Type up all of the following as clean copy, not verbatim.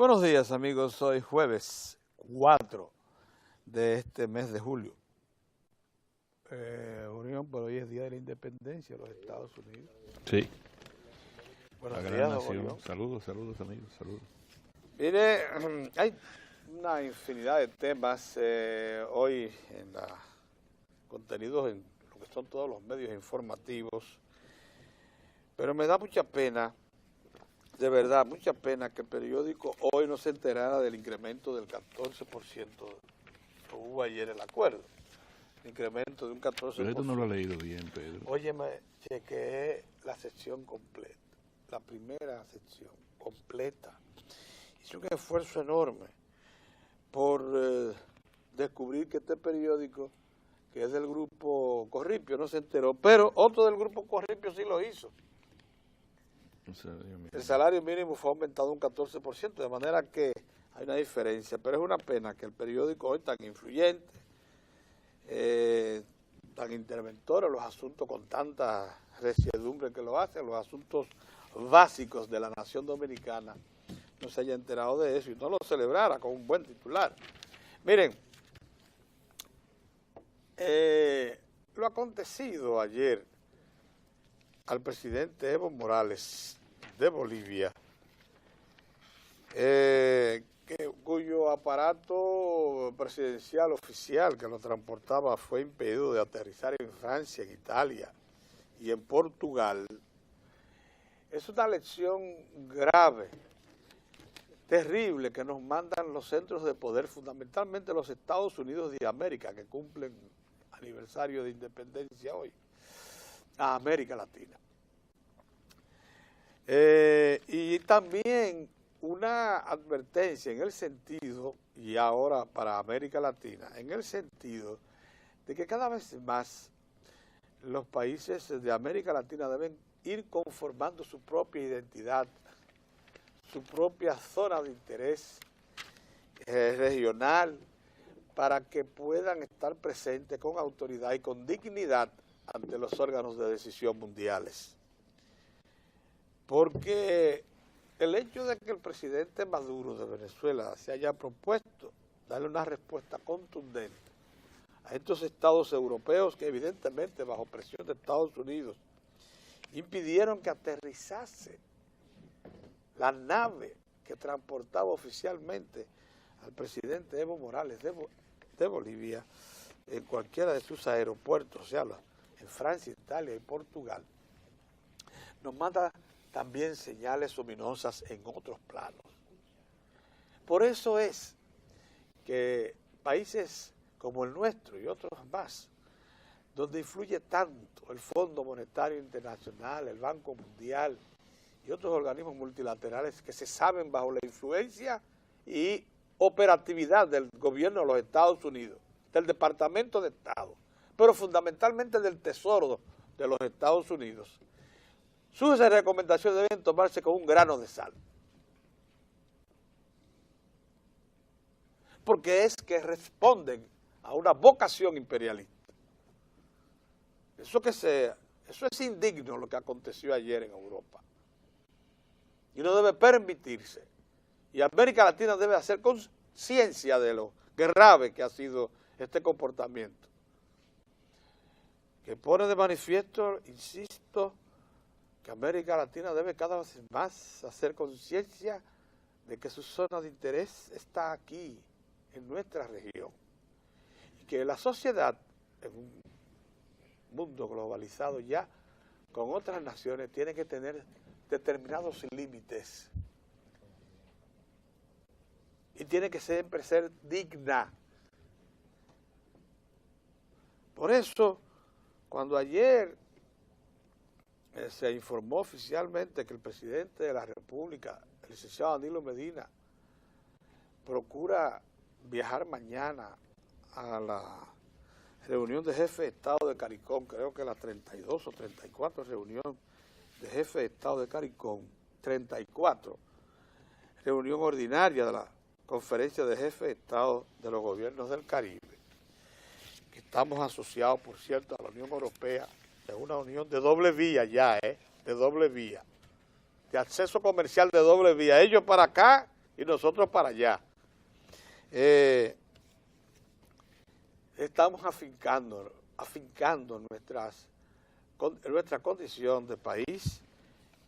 Buenos días, amigos. Hoy jueves 4 de este mes de julio. Unión, pero hoy es Día de la Independencia de los Estados Unidos. Sí. Buenos La días, gran don nación. Orión. Saludos, amigos, saludos. Mire, hay una infinidad de temas hoy en contenidos en lo que son todos los medios informativos, pero me da mucha pena, de verdad, mucha pena que el periódico hoy no se enterara del incremento del 14% que hubo ayer el acuerdo. Incremento de un 14%. Pero esto no lo ha leído bien, Pedro. Óyeme, chequeé la sección completa, la primera sección completa. Hice un esfuerzo enorme por descubrir que este periódico, que es del grupo Corripio, no se enteró, pero otro del grupo Corripio sí lo hizo. O sea, El salario mínimo fue aumentado un 14%, de manera que hay una diferencia, pero es una pena que el periódico hoy tan influyente, tan interventor en los asuntos con tanta resiedumbre que lo hace, los asuntos básicos de la nación dominicana, no se haya enterado de eso y no lo celebrara con un buen titular. Miren, lo acontecido ayer al presidente Evo Morales de Bolivia, cuyo aparato presidencial oficial que lo transportaba fue impedido de aterrizar en Francia, en Italia y en Portugal, es una lección grave, terrible, que nos mandan los centros de poder, fundamentalmente los Estados Unidos de América, que cumplen aniversario de independencia hoy, a América Latina. Y también una advertencia en el sentido, y ahora para América Latina, en el sentido de que cada vez más los países de América Latina deben ir conformando su propia identidad, su propia zona de interés regional, para que puedan estar presentes con autoridad y con dignidad ante los órganos de decisión mundiales. Porque el hecho de que el presidente Maduro de Venezuela se haya propuesto darle una respuesta contundente a estos estados europeos que evidentemente bajo presión de Estados Unidos impidieron que aterrizase la nave que transportaba oficialmente al presidente Evo Morales de Bolivia en cualquiera de sus aeropuertos, o sea, en Francia, Italia y Portugal, nos manda también señales luminosas en otros planos. Por eso es que países como el nuestro y otros más, donde influye tanto el Fondo Monetario Internacional, el Banco Mundial y otros organismos multilaterales que se saben bajo la influencia y operatividad del gobierno de los Estados Unidos, del Departamento de Estado, pero fundamentalmente del Tesoro de los Estados Unidos, sus recomendaciones deben tomarse con un grano de sal. Porque es que responden a una vocación imperialista. Eso es indigno lo que aconteció ayer en Europa. Y no debe permitirse. Y América Latina debe hacer conciencia de lo grave que ha sido este comportamiento. Que pone de manifiesto, insisto, que América Latina debe cada vez más hacer conciencia de que su zona de interés está aquí, en nuestra región. Y que la sociedad, en un mundo globalizado ya, con otras naciones, tiene que tener determinados límites. Y tiene que siempre ser digna. Por eso, cuando ayer se informó oficialmente que el presidente de la República, el licenciado Danilo Medina, procura viajar mañana a la reunión de jefes de Estado de CARICOM, creo que la 32 o 34 reunión de jefes de Estado de CARICOM, 34, reunión ordinaria de la Conferencia de Jefes de Estado de los Gobiernos del Caribe, que estamos asociados, por cierto, a la Unión Europea. Es una unión de doble vía ya, de doble vía, de acceso comercial de doble vía, ellos para acá y nosotros para allá. Estamos afincando nuestra condición de país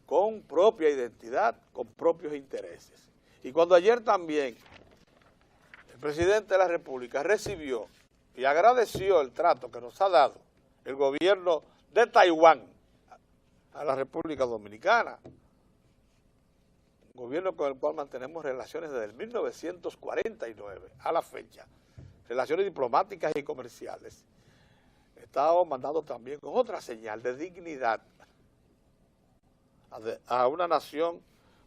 con propia identidad, con propios intereses. Y cuando ayer también el presidente de la República recibió y agradeció el trato que nos ha dado el gobierno de Taiwán a la República Dominicana, un gobierno con el cual mantenemos relaciones desde el 1949 a la fecha, relaciones diplomáticas y comerciales, estamos mandando también con otra señal de dignidad a una nación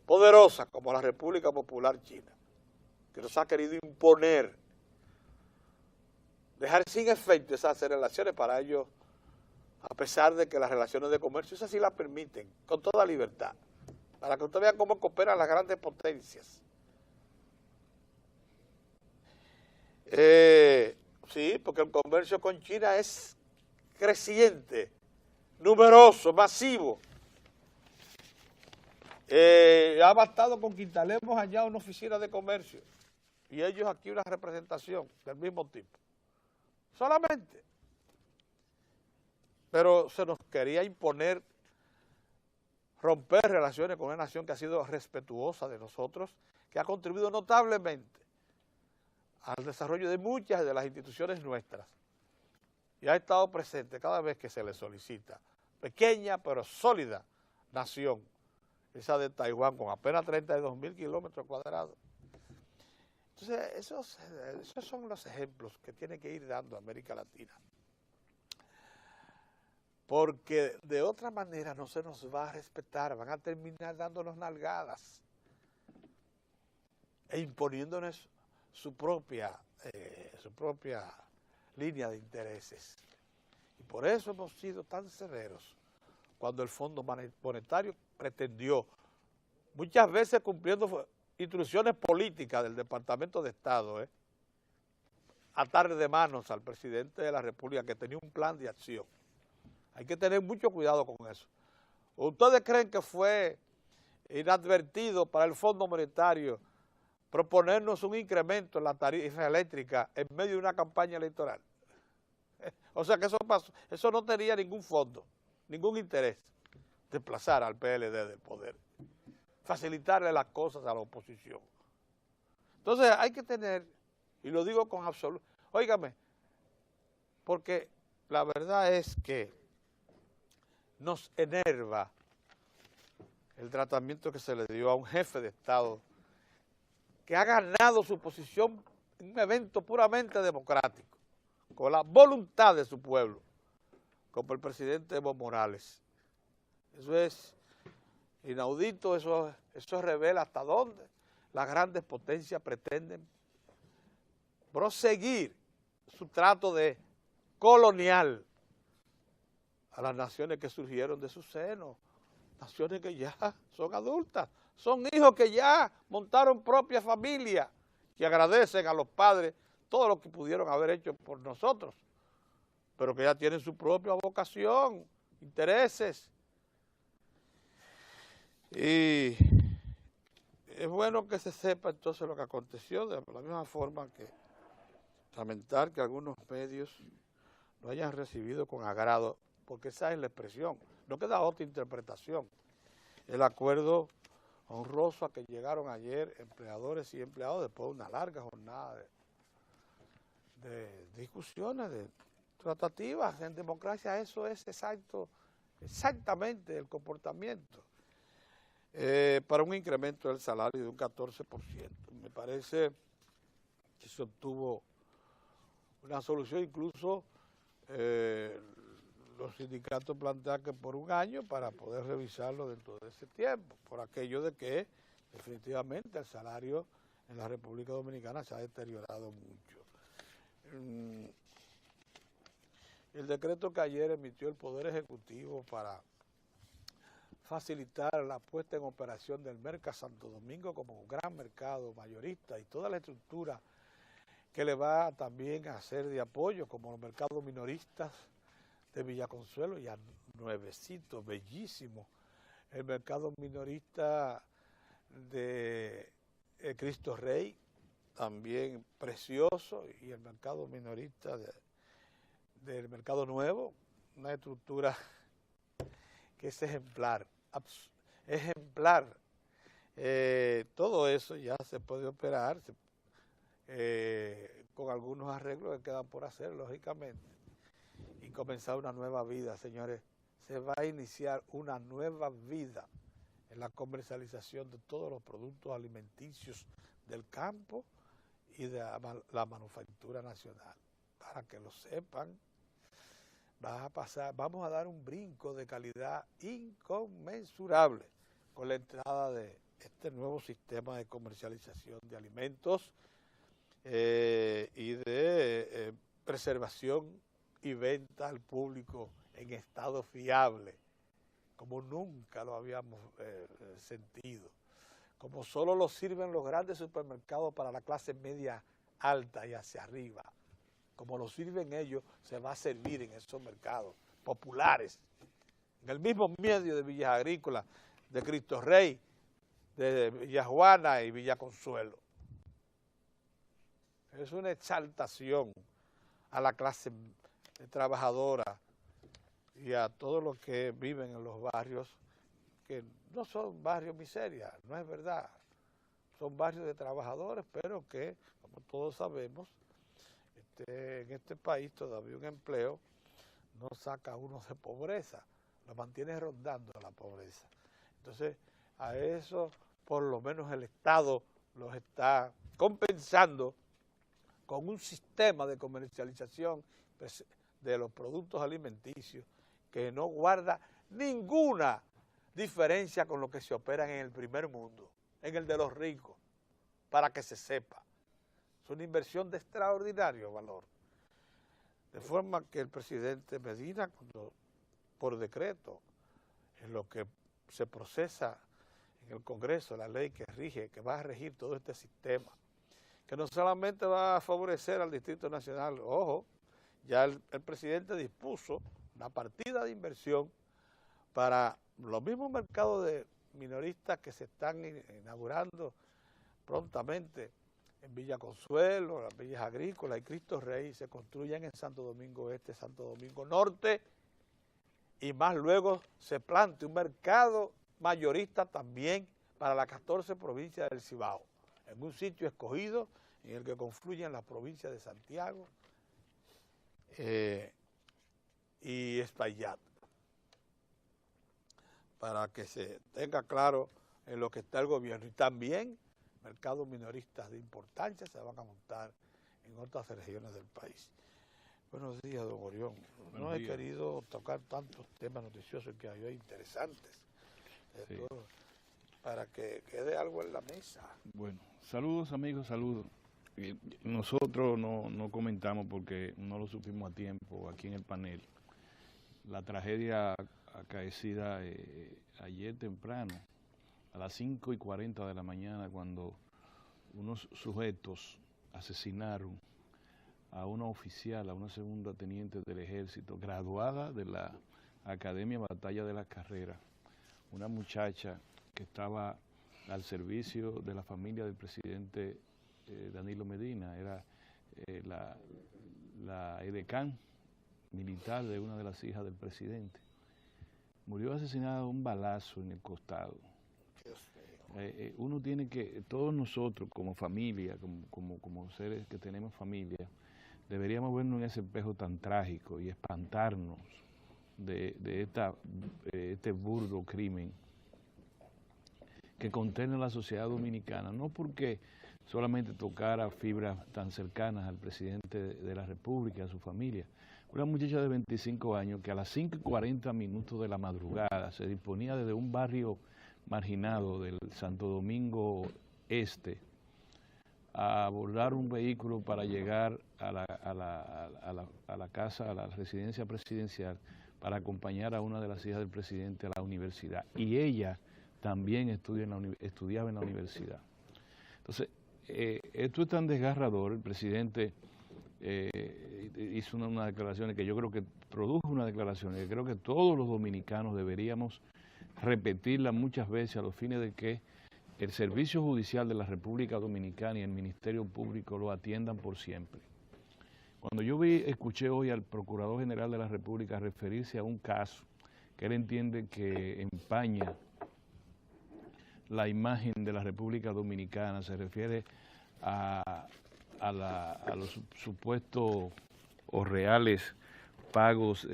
poderosa como la República Popular China, que nos ha querido imponer, dejar sin efecto esas relaciones para ellos, a pesar de que las relaciones de comercio, esas sí las permiten, con toda libertad, para que ustedes vean cómo cooperan las grandes potencias. Sí, porque el comercio con China es creciente, numeroso, masivo. Ha bastado con que instalemos allá una oficina de comercio y ellos aquí una representación del mismo tipo. Solamente. Pero se nos quería imponer romper relaciones con una nación que ha sido respetuosa de nosotros, que ha contribuido notablemente al desarrollo de muchas de las instituciones nuestras y ha estado presente cada vez que se le solicita. Pequeña pero sólida nación, esa de Taiwán, con apenas 32.000 kilómetros cuadrados. Entonces, esos son los ejemplos que tiene que ir dando América Latina. Porque de otra manera no se nos va a respetar, van a terminar dándonos nalgadas e imponiéndonos su propia línea de intereses. Y por eso hemos sido tan severos cuando el Fondo Monetario pretendió, muchas veces cumpliendo instrucciones políticas del Departamento de Estado, atarle de manos al presidente de la República que tenía un plan de acción. Hay que tener mucho cuidado con eso. ¿Ustedes creen que fue inadvertido para el Fondo Monetario proponernos un incremento en la tarifa eléctrica en medio de una campaña electoral? O sea que eso pasó, eso no tenía ningún fondo, ningún interés, desplazar al PLD del poder, facilitarle las cosas a la oposición. Entonces hay que tener, y lo digo con absoluto, óigame, porque la verdad es que nos enerva el tratamiento que se le dio a un jefe de Estado que ha ganado su posición en un evento puramente democrático, con la voluntad de su pueblo, como el presidente Evo Morales. Eso es inaudito, eso revela hasta dónde las grandes potencias pretenden proseguir su trato de colonial a las naciones que surgieron de su seno, naciones que ya son adultas, son hijos que ya montaron propia familia, que agradecen a los padres todo lo que pudieron haber hecho por nosotros, pero que ya tienen su propia vocación, intereses. Y es bueno que se sepa entonces lo que aconteció, de la misma forma que lamentar que algunos medios no hayan recibido con agrado, porque esa es la expresión, no queda otra interpretación. El acuerdo honroso a que llegaron ayer empleadores y empleados después de una larga jornada de discusiones, de tratativas. En democracia eso es exactamente el comportamiento para un incremento del salario de un 14%. Me parece que se obtuvo una solución, incluso los sindicatos plantean que por un año para poder revisarlo dentro de ese tiempo, por aquello de que definitivamente el salario en la República Dominicana se ha deteriorado mucho. El decreto que ayer emitió el Poder Ejecutivo para facilitar la puesta en operación del Merca Santo Domingo como un gran mercado mayorista y toda la estructura que le va también a hacer de apoyo, como los mercados minoristas de Villaconsuelo, ya nuevecito, bellísimo, el mercado minorista de Cristo Rey, también precioso, y el mercado minorista del mercado nuevo, una estructura que es ejemplar, ejemplar. Todo eso ya se puede operar con algunos arreglos que quedan por hacer, lógicamente, y comenzar una nueva vida, señores. Se va a iniciar una nueva vida en la comercialización de todos los productos alimenticios del campo y de la manufactura nacional. Para que lo sepan, vamos a dar un brinco de calidad inconmensurable con la entrada de este nuevo sistema de comercialización de alimentos y de preservación y venta al público en estado fiable, como nunca lo habíamos sentido, como solo lo sirven los grandes supermercados para la clase media alta y hacia arriba. Como lo sirven ellos, se va a servir en esos mercados populares, en el mismo medio de Villas Agrícolas, de Cristo Rey, de Villa Juana y Villa Consuelo. Es una exaltación a la clase trabajadora y a todos los que viven en los barrios, que no son barrios miseria, no es verdad. Son barrios de trabajadores, pero que, como todos sabemos, en este país todavía un empleo no saca a uno de pobreza, lo mantiene rondando la pobreza. Entonces, a eso por lo menos el Estado los está compensando con un sistema de comercialización de los productos alimenticios que no guarda ninguna diferencia con lo que se opera en el primer mundo, en el de los ricos, para que se sepa. Es una inversión de extraordinario valor. De forma que el presidente Medina, por decreto, en lo que se procesa en el Congreso, la ley que rige, que va a regir todo este sistema, que no solamente va a favorecer al Distrito Nacional, ojo, ya el presidente dispuso una partida de inversión para los mismos mercados de minoristas que se están inaugurando prontamente en Villa Consuelo, las Villas Agrícolas y Cristo Rey, se construyan en Santo Domingo Este, Santo Domingo Norte, y más luego se plante un mercado mayorista también para las 14 provincias del Cibao, en un sitio escogido en el que confluyen las provincias de Santiago y Espaillat, para que se tenga claro en lo que está el gobierno. Y también mercados minoristas de importancia se van a montar en otras regiones del país. Buenos días, don Orión. No he querido tocar tantos temas noticiosos que hay hoy interesantes, Sí. todo, para que quede algo en la mesa. Bueno, saludos amigos, saludos. Nosotros no comentamos porque no lo supimos a tiempo aquí en el panel. La tragedia acaecida ayer temprano, a las 5:40 de la mañana, cuando unos sujetos asesinaron a una oficial, a una segunda teniente del ejército, graduada de la Academia Batalla de las Carreras, una muchacha que estaba al servicio de la familia del presidente Danilo Medina, era la edecán militar de una de las hijas del presidente. Murió asesinada de un balazo en el costado. Uno tiene que, todos nosotros como familia, como seres que tenemos familia, deberíamos vernos en ese espejo tan trágico y espantarnos de este burdo crimen que contiene la sociedad dominicana, no porque solamente tocara fibras tan cercanas al presidente de la República, a su familia. Una muchacha de 25 años que a las 5:40 de la madrugada se disponía desde un barrio marginado del Santo Domingo Este a abordar un vehículo para llegar a la casa, a la residencia presidencial, para acompañar a una de las hijas del presidente a la universidad. Y ella también estudiaba en la universidad. Entonces, esto es tan desgarrador. El presidente hizo unas declaraciones que yo creo que produjo unas declaraciones que creo que todos los dominicanos deberíamos repetirlas muchas veces a los fines de que el Servicio Judicial de la República Dominicana y el Ministerio Público lo atiendan por siempre. Cuando yo escuché hoy al Procurador General de la República referirse a un caso que él entiende que empaña la imagen de la República Dominicana, se refiere a los supuestos o reales pagos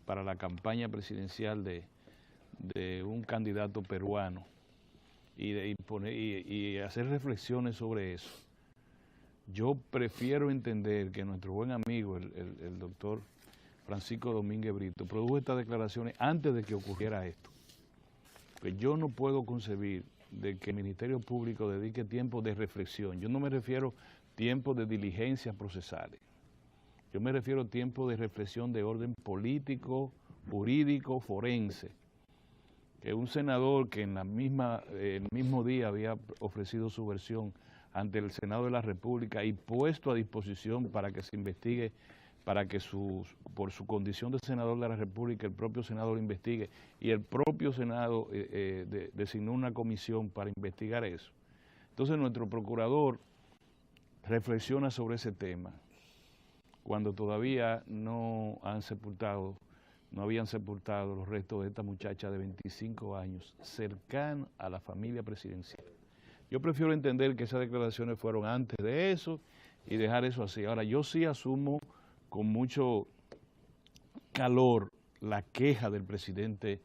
para la campaña presidencial de un candidato peruano y hacer reflexiones sobre eso. Yo prefiero entender que nuestro buen amigo, el doctor Francisco Domínguez Brito, produjo estas declaraciones antes de que ocurriera esto. Pues yo no puedo concebir de que el Ministerio Público dedique tiempo de reflexión. Yo no me refiero a tiempo de diligencias procesales. Yo me refiero a tiempo de reflexión de orden político, jurídico, forense. Que un senador que en el mismo día había ofrecido su versión ante el Senado de la República y puesto a disposición para que se investigue, para que por su condición de senador de la República el propio Senado lo investigue, y el propio Senado designó una comisión para investigar eso. Entonces nuestro procurador reflexiona sobre ese tema cuando todavía no habían sepultado los restos de esta muchacha de 25 años, cercana a la familia presidencial. Yo prefiero entender que esas declaraciones fueron antes de eso y dejar eso así. Ahora, yo sí asumo con mucho calor la queja del presidente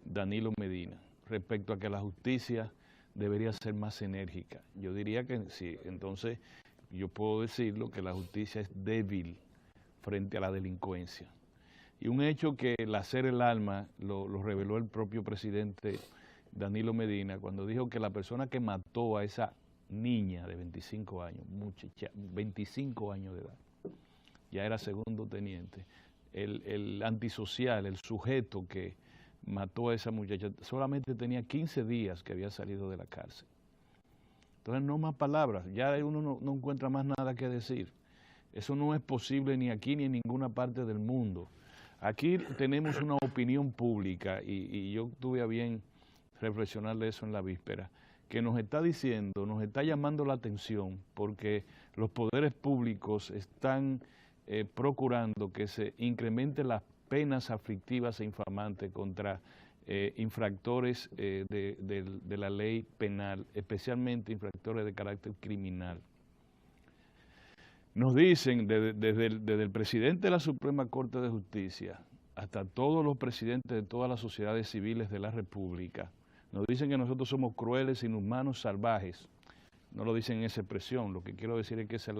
Danilo Medina respecto a que la justicia debería ser más enérgica. Yo diría que sí, entonces yo puedo decirlo que la justicia es débil frente a la delincuencia. Y un hecho que lacer el alma lo reveló el propio presidente Danilo Medina cuando dijo que la persona que mató a esa niña de 25 años, 25 años de edad, ya era segundo teniente, el antisocial, el sujeto que mató a esa muchacha, solamente tenía 15 días que había salido de la cárcel. Entonces no más palabras, ya uno no encuentra más nada que decir. Eso no es posible ni aquí ni en ninguna parte del mundo. Aquí tenemos una opinión pública y yo tuve a bien reflexionar de eso en la víspera, que nos está diciendo, nos está llamando la atención porque los poderes públicos están procurando que se incrementen las penas aflictivas e infamantes contra infractores de la ley penal, especialmente infractores de carácter criminal. Nos dicen desde el presidente de la Suprema Corte de Justicia hasta todos los presidentes de todas las sociedades civiles de la República, nos dicen que nosotros somos crueles, inhumanos, salvajes. No lo dicen en esa expresión, lo que quiero decir es que ese es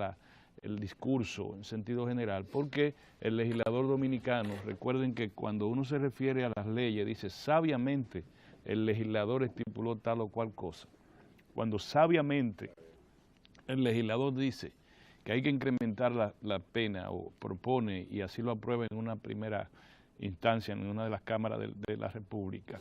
el discurso en sentido general, porque el legislador dominicano, recuerden que cuando uno se refiere a las leyes, dice sabiamente el legislador estipuló tal o cual cosa. Cuando sabiamente el legislador dice que hay que incrementar la pena o propone, y así lo aprueba en una primera instancia en una de las cámaras de la República,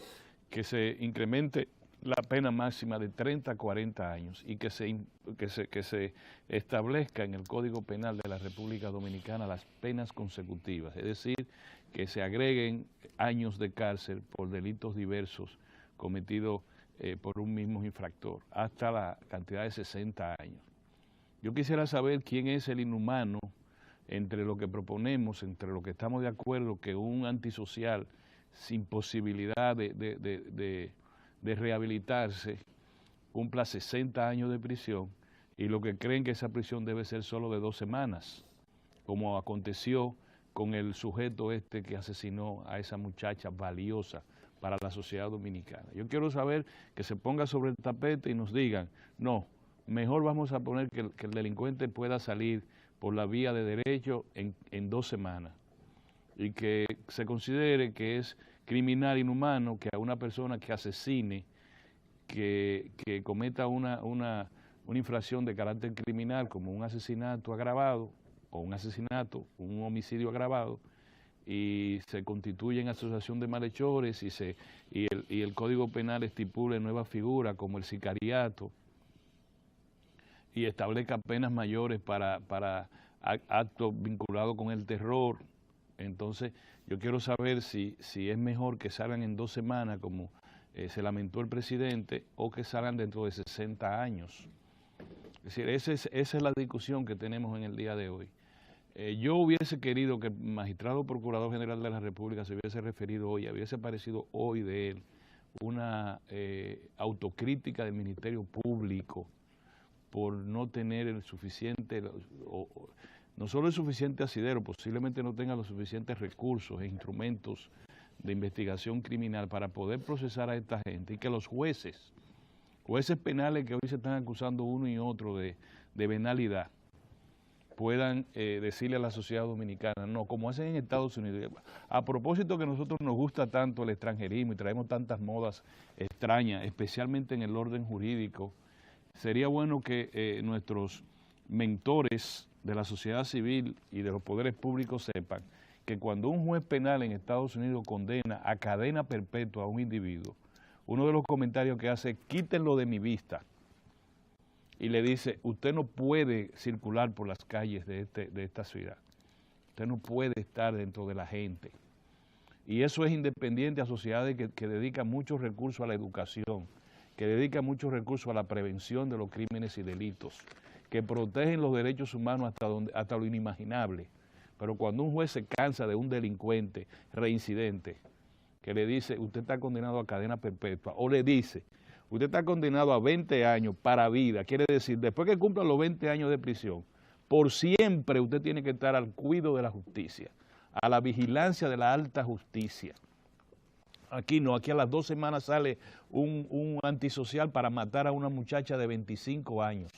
que se incremente la pena máxima de 30 a 40 años y que se establezca en el Código Penal de la República Dominicana las penas consecutivas, es decir, que se agreguen años de cárcel por delitos diversos cometidos por un mismo infractor, hasta la cantidad de 60 años. Yo quisiera saber quién es el inhumano entre lo que proponemos, entre lo que estamos de acuerdo, que un antisocial sin posibilidad de rehabilitarse cumpla 60 años de prisión, y lo que creen que esa prisión debe ser solo de 2 semanas, como aconteció con el sujeto que asesinó a esa muchacha valiosa para la sociedad dominicana. Yo quiero saber que se ponga sobre el tapete y nos digan, no, mejor vamos a poner que el delincuente pueda salir por la vía de derecho en 2 semanas, y que se considere que es criminal inhumano que a una persona que asesine, que cometa una infracción de carácter criminal como un asesinato agravado o un homicidio agravado, y se constituye en asociación de malhechores y el Código Penal estipule nuevas figuras como el sicariato y establezca penas mayores para actos vinculados con el terror. Entonces yo quiero saber si es mejor que salgan en 2 semanas como se lamentó el presidente, o que salgan dentro de 60 años. Es decir, esa es la discusión que tenemos en el día de hoy. Yo hubiese querido que el magistrado procurador general de la República se hubiese referido hoy, hubiese aparecido hoy de él una autocrítica del Ministerio Público por no tener el suficiente, no solo el suficiente asidero, posiblemente no tenga los suficientes recursos e instrumentos de investigación criminal para poder procesar a esta gente, y que los jueces penales que hoy se están acusando uno y otro de venalidad, puedan decirle a la sociedad dominicana, no, como hacen en Estados Unidos. A propósito que a nosotros nos gusta tanto el extranjerismo y traemos tantas modas extrañas, especialmente en el orden jurídico, sería bueno que nuestros mentores de la sociedad civil y de los poderes públicos sepan que cuando un juez penal en Estados Unidos condena a cadena perpetua a un individuo, uno de los comentarios que hace es: quítenlo de mi vista. Y le dice: usted no puede circular por las calles de esta ciudad. Usted no puede estar dentro de la gente. Y eso es independiente a sociedades que dedican muchos recursos a la educación, que dedican muchos recursos a la prevención de los crímenes y delitos, que protegen los derechos humanos hasta lo inimaginable. Pero cuando un juez se cansa de un delincuente reincidente, que le dice: usted está condenado a cadena perpetua, o le dice: usted está condenado a 20 años para vida, quiere decir, después que cumpla los 20 años de prisión, por siempre usted tiene que estar al cuidado de la justicia, a la vigilancia de la alta justicia. Aquí no, aquí a las 2 semanas sale un antisocial para matar a una muchacha de 25 años.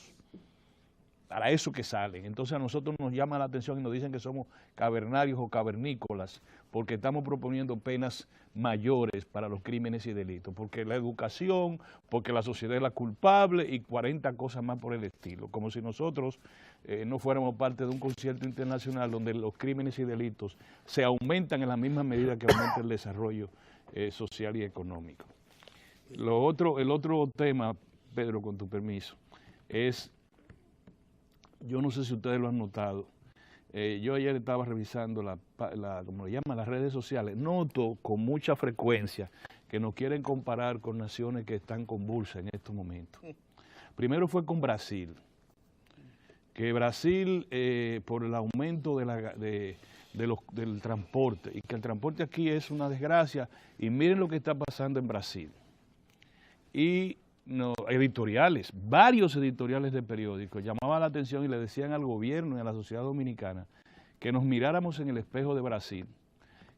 Para eso que salen. Entonces a nosotros nos llama la atención y nos dicen que somos cavernarios o cavernícolas, porque estamos proponiendo penas mayores para los crímenes y delitos, porque la educación, porque la sociedad es la culpable y 40 cosas más por el estilo, como si nosotros no fuéramos parte de un concierto internacional donde los crímenes y delitos se aumentan en la misma medida que aumenta el desarrollo social y económico. El otro tema, Pedro, con tu permiso, es... Yo no sé si ustedes lo han notado. Yo ayer estaba revisando como le llaman, las redes sociales. Noto con mucha frecuencia que nos quieren comparar con naciones que están convulsas en estos momentos. Primero fue con Brasil. Que Brasil, por el aumento del transporte, y que el transporte aquí es una desgracia, y miren lo que está pasando en Brasil. Y editoriales, varios editoriales de periódicos llamaban la atención y le decían al gobierno y a la sociedad dominicana que nos miráramos en el espejo de Brasil,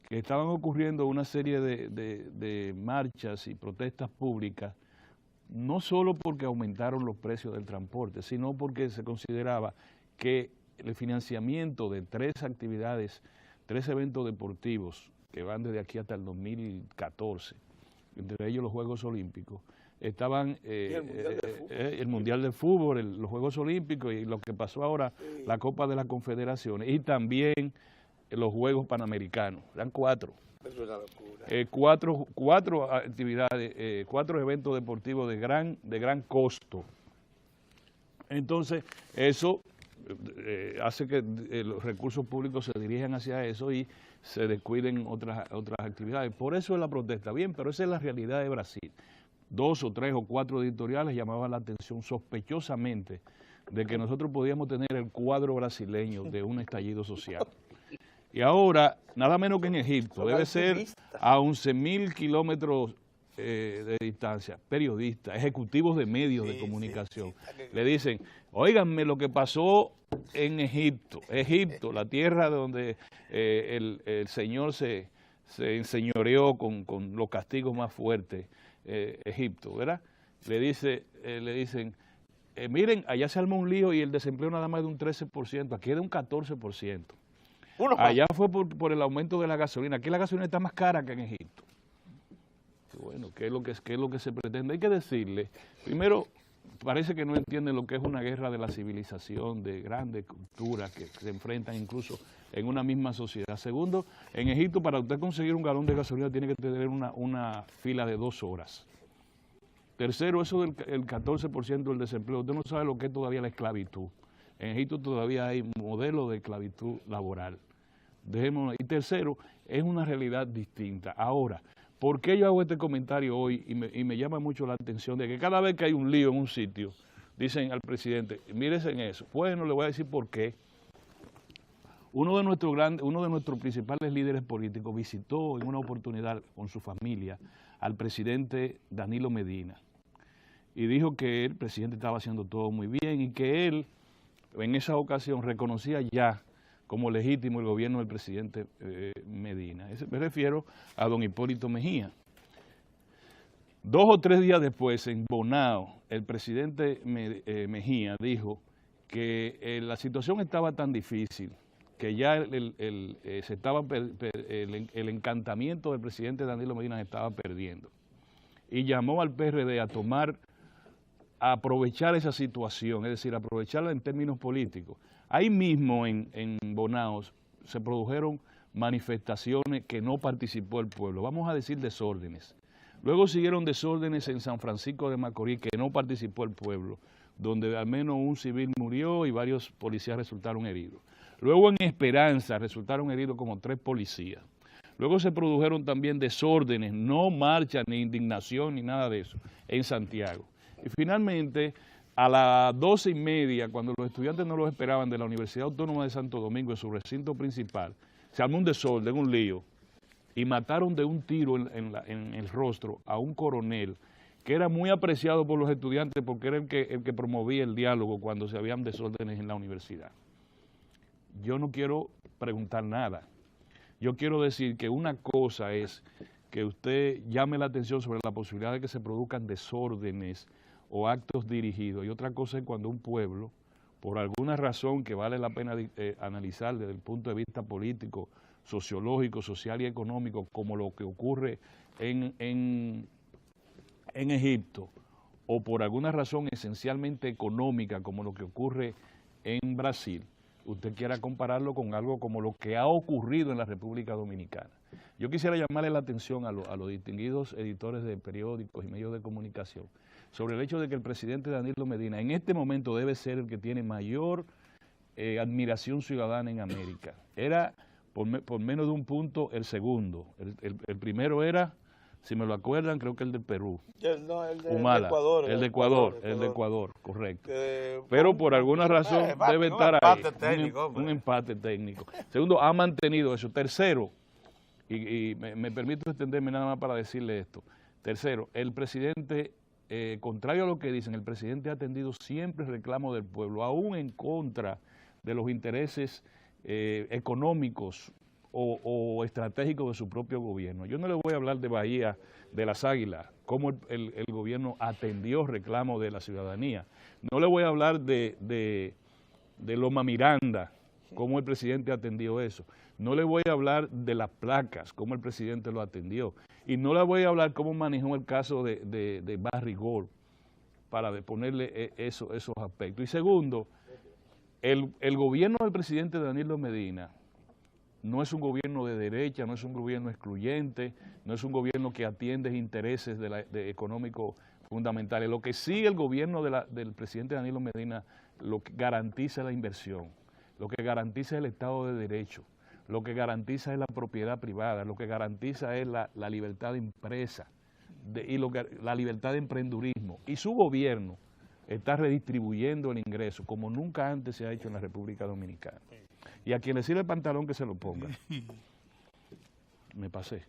que estaban ocurriendo una serie de marchas y protestas públicas, no solo porque aumentaron los precios del transporte, sino porque se consideraba que el financiamiento de 3 actividades, 3 eventos deportivos que van desde aquí hasta el 2014, entre ellos los Juegos Olímpicos, estaban el Mundial de Fútbol, los Juegos Olímpicos y lo que pasó ahora, la Copa de las Confederaciones, y también los Juegos Panamericanos. Eran 4. Es una locura. 4 actividades, 4 eventos deportivos de gran costo. Entonces, eso hace que los recursos públicos se dirijan hacia eso y se descuiden otras actividades. Por eso es la protesta. Bien, pero esa es la realidad de Brasil. 2 o 3 o 4 editoriales llamaban la atención sospechosamente de que nosotros podíamos tener el cuadro brasileño de un estallido social. Y ahora, nada menos que en Egipto, debe ser a 11.000 kilómetros de distancia, periodistas, ejecutivos de medios de comunicación, le dicen: óiganme lo que pasó en Egipto, la tierra donde el Señor se enseñoreó con los castigos más fuertes, Egipto, ¿verdad? Le dicen, miren, allá se armó un lío y el desempleo nada más de un 13%, aquí es de un 14%. Allá fue por el aumento de la gasolina, aquí la gasolina está más cara que en Egipto. Bueno, ¿qué es lo que se pretende? Hay que decirle, primero, parece que no entienden lo que es una guerra de la civilización, de grandes culturas que se enfrentan incluso en una misma sociedad. Segundo, en Egipto, para usted conseguir un galón de gasolina tiene que tener una fila de 2 horas. Tercero, eso del 14% del desempleo. Usted no sabe lo que es todavía la esclavitud. En Egipto todavía hay modelos de esclavitud laboral. Y tercero, es una realidad distinta. Ahora, ¿por qué yo hago este comentario hoy? Y me llama mucho la atención de que cada vez que hay un lío en un sitio, dicen al presidente, mírese en eso. Bueno, le voy a decir por qué. Uno de nuestros principales líderes políticos visitó en una oportunidad con su familia al presidente Danilo Medina y dijo que el presidente estaba haciendo todo muy bien y que él en esa ocasión reconocía ya como legítimo el gobierno del presidente Medina. Me refiero a don Hipólito Mejía. 2 o 3 días después, en Bonao, el presidente Mejía dijo que la situación estaba tan difícil que ya el encantamiento del presidente Danilo Medina se estaba perdiendo. Y llamó al PRD a aprovechar esa situación, es decir, aprovecharla en términos políticos. Ahí mismo en Bonao se produjeron manifestaciones que no participó el pueblo, vamos a decir desórdenes. Luego siguieron desórdenes en San Francisco de Macorís que no participó el pueblo, donde al menos un civil murió y varios policías resultaron heridos. Luego en Esperanza resultaron heridos como 3 policías. Luego se produjeron también desórdenes, no marcha, ni indignación, ni nada de eso, en Santiago. Y finalmente, a las 12:30, cuando los estudiantes no los esperaban de la Universidad Autónoma de Santo Domingo, en su recinto principal, se armó un desorden, un lío, y mataron de un tiro en el rostro a un coronel que era muy apreciado por los estudiantes porque era el que promovía el diálogo cuando se habían desórdenes en la universidad. Yo no quiero preguntar nada. Yo quiero decir que una cosa es que usted llame la atención sobre la posibilidad de que se produzcan desórdenes o actos dirigidos, y otra cosa es cuando un pueblo, por alguna razón que vale la pena analizar desde el punto de vista político, sociológico, social y económico, como lo que ocurre en Egipto, o por alguna razón esencialmente económica, como lo que ocurre en Brasil, usted quiera compararlo con algo como lo que ha ocurrido en la República Dominicana. Yo quisiera llamarle la atención a los distinguidos editores de periódicos y medios de comunicación sobre el hecho de que el presidente Danilo Medina en este momento debe ser el que tiene mayor admiración ciudadana en América. Era por menos de un punto el segundo. El primero era, si me lo acuerdan, creo que el de Perú. Humala, el de Ecuador, correcto. Pero por alguna razón debe estar ahí, un empate técnico. Segundo, ha mantenido eso. Tercero, y me permito extenderme nada más para decirle esto. Tercero, el presidente, contrario a lo que dicen, el presidente ha atendido siempre el reclamo del pueblo, aún en contra de los intereses económicos o estratégicos de su propio gobierno. Yo no le voy a hablar de Bahía de las Águilas, cómo el gobierno atendió reclamos de la ciudadanía. No le voy a hablar de Loma Miranda, cómo el presidente atendió eso. No le voy a hablar de las placas, cómo el presidente lo atendió. Y no le voy a hablar cómo manejó el caso de Barrigol, para ponerle esos aspectos. Y segundo, el gobierno del presidente Danilo Medina no es un gobierno de derecha, no es un gobierno excluyente, no es un gobierno que atiende intereses económicos fundamentales. Lo que sí el gobierno del presidente Danilo Medina lo que garantiza es la inversión, lo que garantiza es el Estado de Derecho, lo que garantiza es la propiedad privada, lo que garantiza es la libertad de empresa y la libertad de emprendurismo. Y su gobierno está redistribuyendo el ingreso como nunca antes se ha hecho en la República Dominicana. Y a quien le sirve el pantalón que se lo ponga. Me pasé.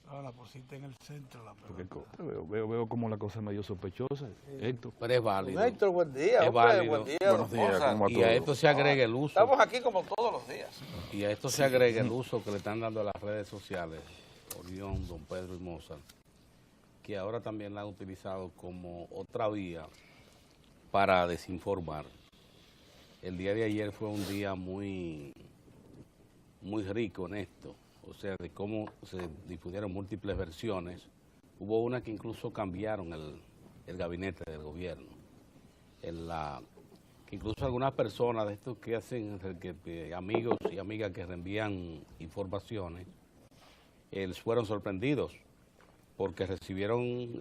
Ahora pusiste en el centro la pregunta. Veo como la cosa es medio sospechosa, Héctor. Pero es válido. Héctor, buen día. Es válido. Buen día, Buenos días, ¿cómo va Y a todo? esto se agrega el uso. Estamos aquí como todos los días. Y a esto se agrega el uso que le están dando a las redes sociales, Orión, Don Pedro y Mozart, que ahora también la han utilizado como otra vía para desinformar. El día de ayer fue un día muy rico en esto, o sea, de cómo se difundieron múltiples versiones. Hubo una que incluso cambiaron el gabinete del gobierno, que incluso algunas personas de estos que hacen, amigos y amigas que reenvían informaciones, fueron sorprendidos porque recibieron,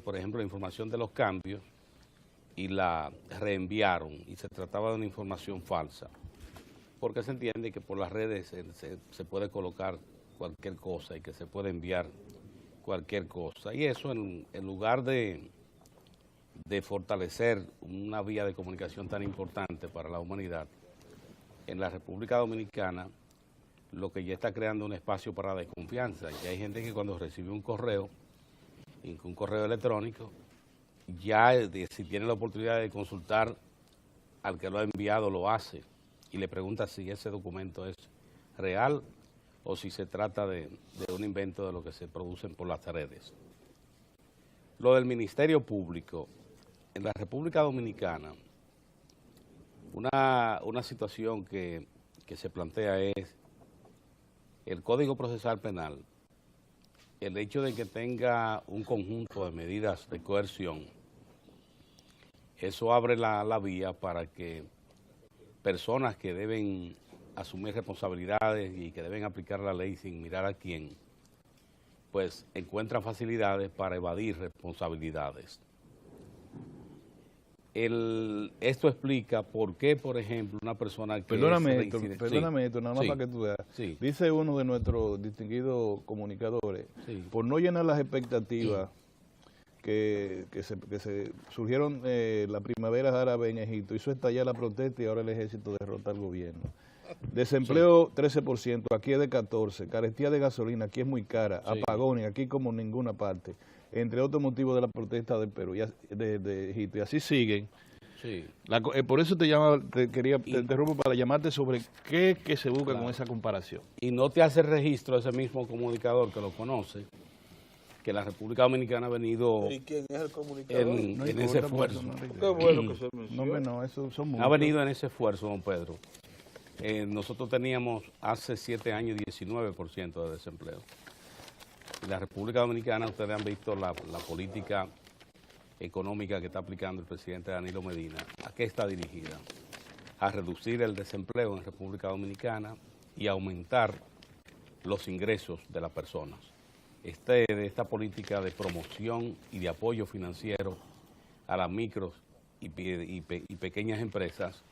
por ejemplo, la información de los cambios y la reenviaron, y se trataba de una información falsa, porque se entiende que por las redes se puede colocar cualquier cosa y que se puede enviar cualquier cosa. Y eso en lugar de fortalecer una vía de comunicación tan importante para la humanidad, en la República Dominicana lo que ya está creando un espacio para desconfianza. Y hay gente que cuando recibe un correo electrónico, ya si tiene la oportunidad de consultar al que lo ha enviado, lo hace y le pregunta si ese documento es real o si se trata de un invento de lo que se producen por las redes. Lo del Ministerio Público, en la República Dominicana, una situación que se plantea es el Código Procesal Penal, el hecho de que tenga un conjunto de medidas de coerción. Eso abre la vía para que personas que deben asumir responsabilidades y que deben aplicar la ley sin mirar a quién, pues encuentran facilidades para evadir responsabilidades. Esto explica por qué, por ejemplo, una persona que... Perdóname esto, nada más para que tú veas. Sí. Dice uno de nuestros distinguidos comunicadores, por no llenar las expectativas que se surgieron la primavera árabe en Egipto, hizo estallar la protesta y ahora el ejército derrota al gobierno. Desempleo 13%, aquí es de 14%, carestía de gasolina, aquí es muy cara, apagones, aquí como en ninguna parte, entre otros motivos de la protesta del Perú, de Egipto, y así siguen. Sí. Por eso te interrumpo para llamarte sobre qué que se busca con esa comparación. Y no te hace registro ese mismo comunicador que lo conoce, que la República Dominicana ha venido... ¿Y quién es el comunicador? En ese esfuerzo. Qué bueno que se menciona. No, eso son muchos. Ha venido en ese esfuerzo, don Pedro. Nosotros teníamos hace 7 años 19% de desempleo. En la República Dominicana, ustedes han visto la política económica que está aplicando el presidente Danilo Medina. ¿A qué está dirigida? A reducir el desempleo en República Dominicana y aumentar los ingresos de las personas. Esta política de promoción y de apoyo financiero a las micros y pequeñas empresas,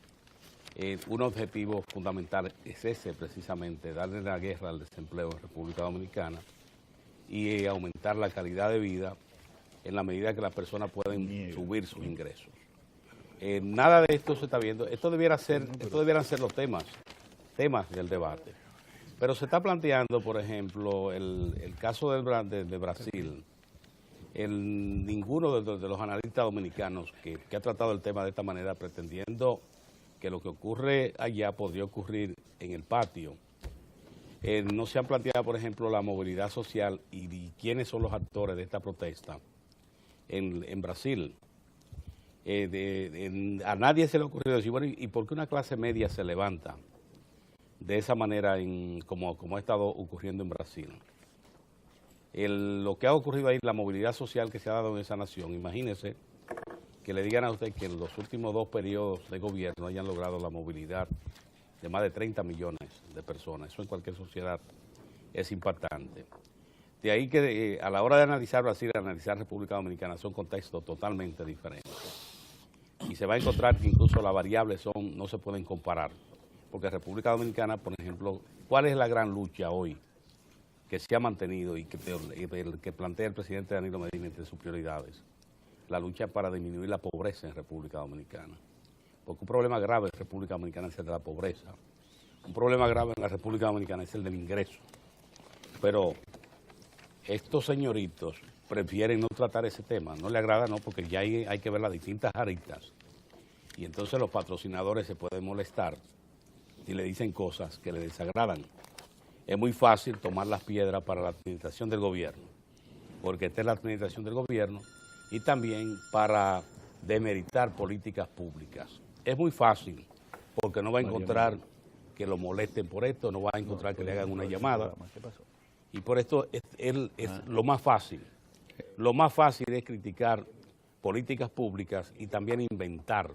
un objetivo fundamental es ese precisamente, darle la guerra al desempleo en República Dominicana y aumentar la calidad de vida en la medida que las personas pueden subir sus ingresos. Nada de esto se está viendo. Estos debieran ser los temas del debate. Pero se está planteando, por ejemplo, el caso de Brasil. Ninguno de los analistas dominicanos que ha tratado el tema de esta manera, pretendiendo que lo que ocurre allá podría ocurrir en el patio. No se han planteado, por ejemplo, la movilidad social y quiénes son los actores de esta protesta en Brasil. A nadie se le ha ocurrido decir, bueno, ¿y por qué una clase media se levanta de esa manera como ha estado ocurriendo en Brasil? Lo que ha ocurrido ahí, la movilidad social que se ha dado en esa nación, imagínese que le digan a usted que en los últimos 2 periodos de gobierno hayan logrado la movilidad de más de 30 millones de personas. Eso en cualquier sociedad es impactante. De ahí que a la hora de analizar Brasil y analizar República Dominicana son contextos totalmente diferentes. Y se va a encontrar que incluso las variables no se pueden comparar. Porque República Dominicana, por ejemplo, ¿cuál es la gran lucha hoy que se ha mantenido y que plantea el presidente Danilo Medina entre sus prioridades? La lucha para disminuir la pobreza en República Dominicana. Porque un problema grave en República Dominicana es el de la pobreza. Un problema grave en la República Dominicana es el del ingreso. Pero estos señoritos prefieren no tratar ese tema. No le agrada, no, porque ya hay que ver las distintas aristas. Y entonces los patrocinadores se pueden molestar y le dicen cosas que le desagradan. Es muy fácil tomar las piedras para la administración del gobierno, porque esta es la administración del gobierno, y también para demeritar políticas públicas. Es muy fácil, porque no va a encontrar que lo molesten por esto, no va a encontrar que le hagan una llamada. Y por esto es lo más fácil. Lo más fácil es criticar políticas públicas y también inventar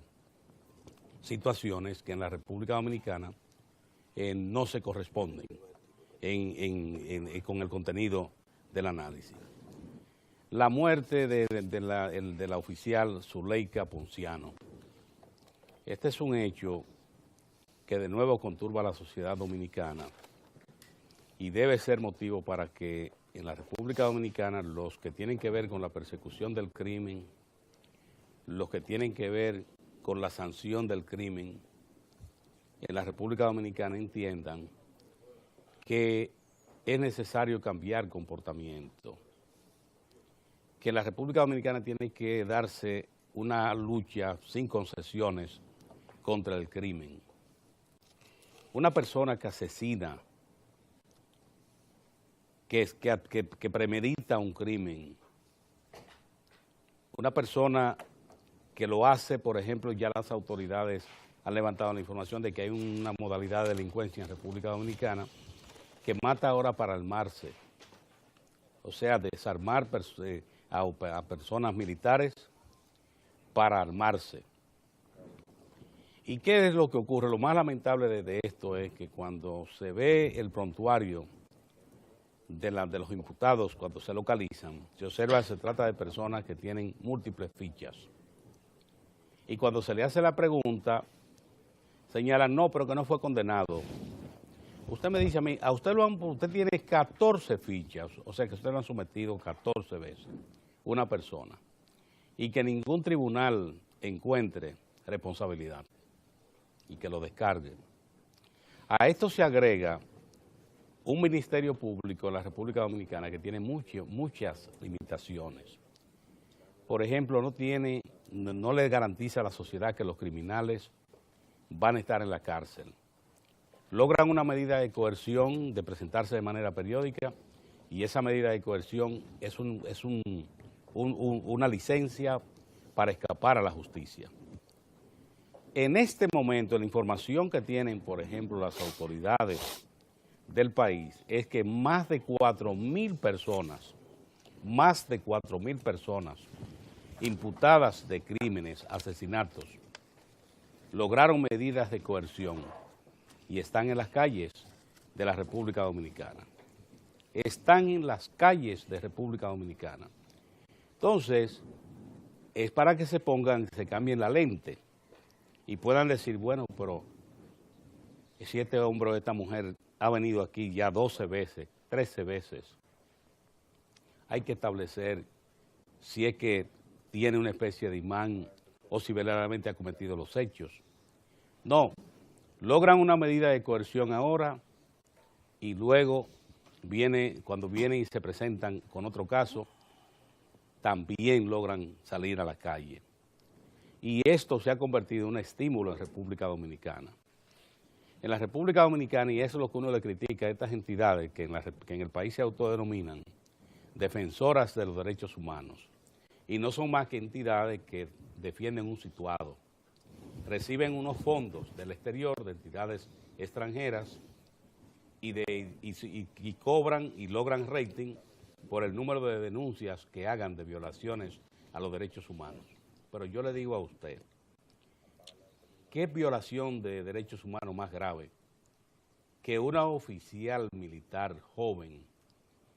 situaciones que en la República Dominicana no se corresponden con el contenido del análisis. La muerte de la oficial Zuleika Ponciano. Este es un hecho que de nuevo conturba a la sociedad dominicana y debe ser motivo para que en la República Dominicana los que tienen que ver con la persecución del crimen, los que tienen que ver con la sanción del crimen, en la República Dominicana entiendan que es necesario cambiar comportamiento, que en la República Dominicana tiene que darse una lucha sin concesiones contra el crimen. Una persona que asesina, que premedita un crimen, una persona que lo hace, por ejemplo, ya las autoridades han levantado la información de que hay una modalidad de delincuencia en República Dominicana que mata ahora para armarse, o sea, desarmar a personas militares para armarse. ¿Y qué es lo que ocurre? Lo más lamentable de esto es que cuando se ve el prontuario de los imputados, cuando se localizan, se observa que se trata de personas que tienen múltiples fichas. Y cuando se le hace la pregunta, señalan, no, pero que no fue condenado. Usted me dice a mí, usted tiene 14 fichas, o sea que usted lo han sometido 14 veces, una persona, y que ningún tribunal encuentre responsabilidad y que lo descargue. A esto se agrega un ministerio público en la República Dominicana que tiene muchas limitaciones. Por ejemplo, no le garantiza a la sociedad que los criminales van a estar en la cárcel. Logran una medida de coerción de presentarse de manera periódica y esa medida de coerción es una licencia para escapar a la justicia. En este momento, la información que tienen, por ejemplo, las autoridades del país es que más de 4.000 personas imputadas de crímenes, asesinatos, lograron medidas de coerción y están en las calles de la República Dominicana. Están en las calles de República Dominicana. Entonces, es para que se cambien la lente y puedan decir, bueno, pero si este hombre o esta mujer ha venido aquí ya 12 veces, 13 veces, hay que establecer si es que tiene una especie de imán o si verdaderamente ha cometido los hechos. No, logran una medida de coerción ahora y luego cuando vienen y se presentan con otro caso, también logran salir a la calle. Y esto se ha convertido en un estímulo en República Dominicana. En la República Dominicana, y eso es lo que uno le critica a estas entidades que en el país se autodenominan defensoras de los derechos humanos, y no son más que entidades que defienden un situado. Reciben unos fondos del exterior, de entidades extranjeras, y cobran y logran rating por el número de denuncias que hagan de violaciones a los derechos humanos. Pero yo le digo a usted, ¿qué violación de derechos humanos más grave que una oficial militar joven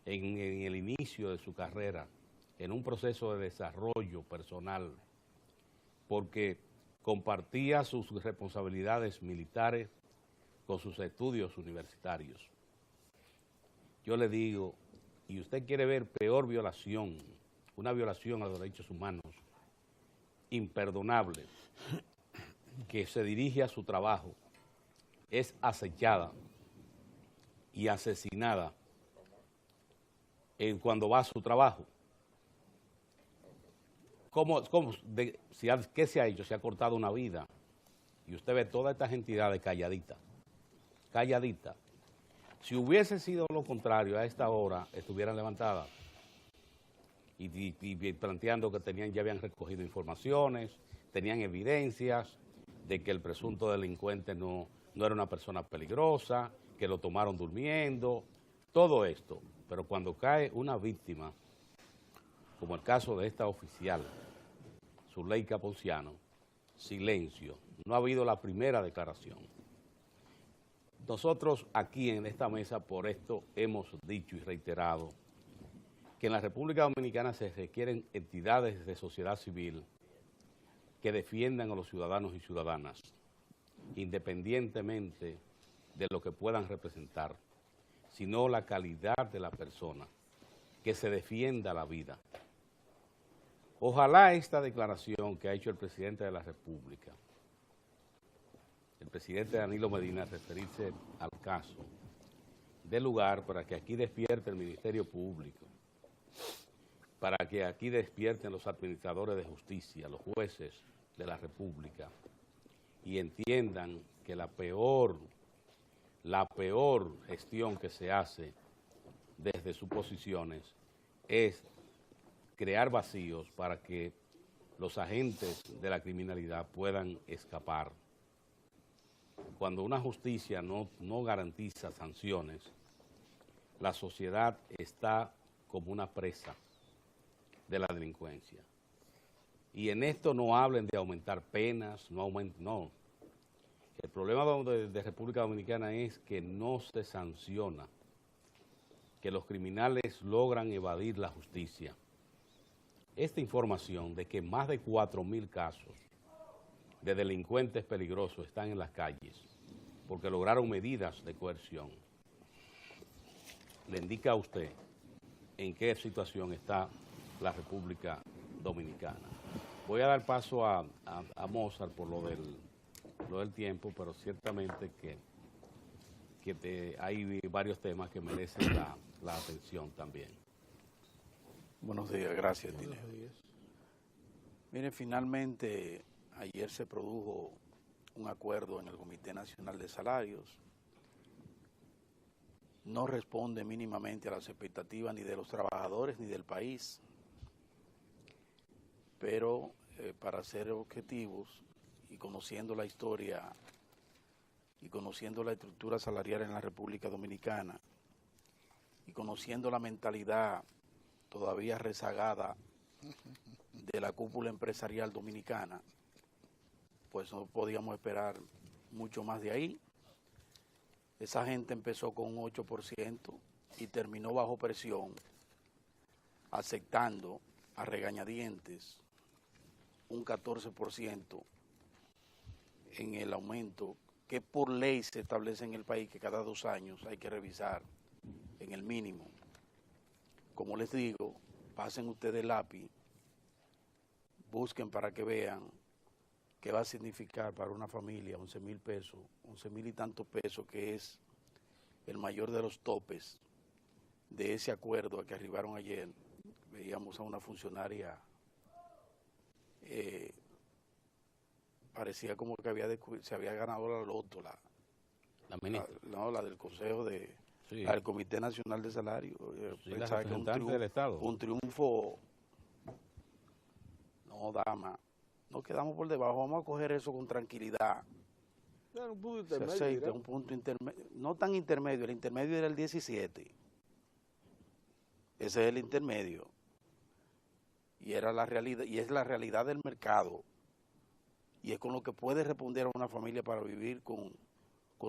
en el inicio de su carrera, en un proceso de desarrollo personal, porque compartía sus responsabilidades militares con sus estudios universitarios? Yo le digo, y usted quiere ver peor violación, una violación a los derechos humanos, imperdonable, que se dirige a su trabajo, es acechada y asesinada cuando va a su trabajo. ¿Qué se ha hecho? Se ha cortado una vida. Y usted ve todas estas entidades calladitas. Si hubiese sido lo contrario, a esta hora estuvieran levantadas y planteando que ya habían recogido informaciones, tenían evidencias de que el presunto delincuente no era una persona peligrosa, que lo tomaron durmiendo, todo esto. Pero cuando cae una víctima, como el caso de esta oficial, Zuleika Ponciano, silencio, no ha habido la primera declaración. Nosotros aquí en esta mesa por esto hemos dicho y reiterado que en la República Dominicana se requieren entidades de sociedad civil que defiendan a los ciudadanos y ciudadanas, independientemente de lo que puedan representar, sino la calidad de la persona, que se defienda la vida. Ojalá esta declaración que ha hecho el presidente de la República, el presidente Danilo Medina, referirse al caso, dé lugar para que aquí despierte el Ministerio Público, para que aquí despierten los administradores de justicia, los jueces de la República, y entiendan que la peor gestión que se hace desde sus posiciones es crear vacíos para que los agentes de la criminalidad puedan escapar. Cuando una justicia no garantiza sanciones, la sociedad está como una presa de la delincuencia. Y en esto no hablen de aumentar penas, no. El problema de República Dominicana es que no se sanciona, que los criminales logran evadir la justicia. Esta información de que más de 4.000 casos de delincuentes peligrosos están en las calles porque lograron medidas de coerción, le indica a usted en qué situación está la República Dominicana. Voy a dar paso a Mozart por lo del tiempo, pero ciertamente que hay varios temas que merecen la atención también. Buenos días, gracias, Tine. Mire, finalmente ayer se produjo un acuerdo en el Comité Nacional de Salarios. No responde mínimamente a las expectativas ni de los trabajadores ni del país, pero para ser objetivos y conociendo la historia y conociendo la estructura salarial en la República Dominicana y conociendo la mentalidad todavía rezagada de la cúpula empresarial dominicana, pues no podíamos esperar mucho más de ahí. Esa gente empezó con un 8% y terminó bajo presión, aceptando a regañadientes un 14% en el aumento que por ley se establece en el país, que cada 2 años hay que revisar en el mínimo. Como les digo, pasen ustedes el lápiz, busquen para que vean qué va a significar para una familia 11.000 pesos, 11.000 y tantos pesos, que es el mayor de los topes de ese acuerdo a que arribaron ayer. Veíamos a una funcionaria, parecía como que se había ganado la loto, la del Consejo la del Comité Nacional de Salario. Sí, la representante del Estado. Un triunfo. No, dama, nos quedamos por debajo, vamos a coger eso con tranquilidad. Era un punto intermedio. Un punto intermedio, no tan intermedio, el intermedio era el 17. Ese es el intermedio. Y era la realidad, y es la realidad del mercado. Y es con lo que puede responder a una familia para vivir con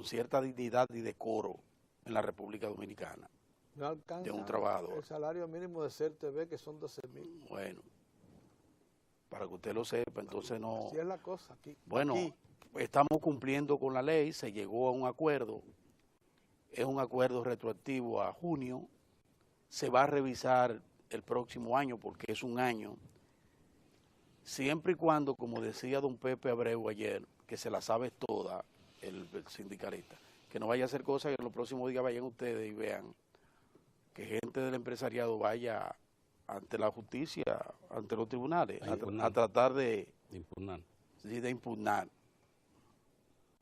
cierta dignidad y decoro en la República Dominicana. No alcanza de un trabajador. El salario mínimo de CERTV, que son 12.000. Bueno, para que usted lo sepa, entonces no... Así es la cosa aquí. Bueno, aquí estamos cumpliendo con la ley, se llegó a un acuerdo, es un acuerdo retroactivo a junio, se va a revisar el próximo año porque es un año, siempre y cuando, como decía don Pepe Abreu ayer, que se la sabe toda, el sindicalista, que no vaya a hacer cosas que en los próximos días vayan ustedes y vean que gente del empresariado vaya ante la justicia, ante los tribunales, a tratar de impugnar. Sí, de impugnar.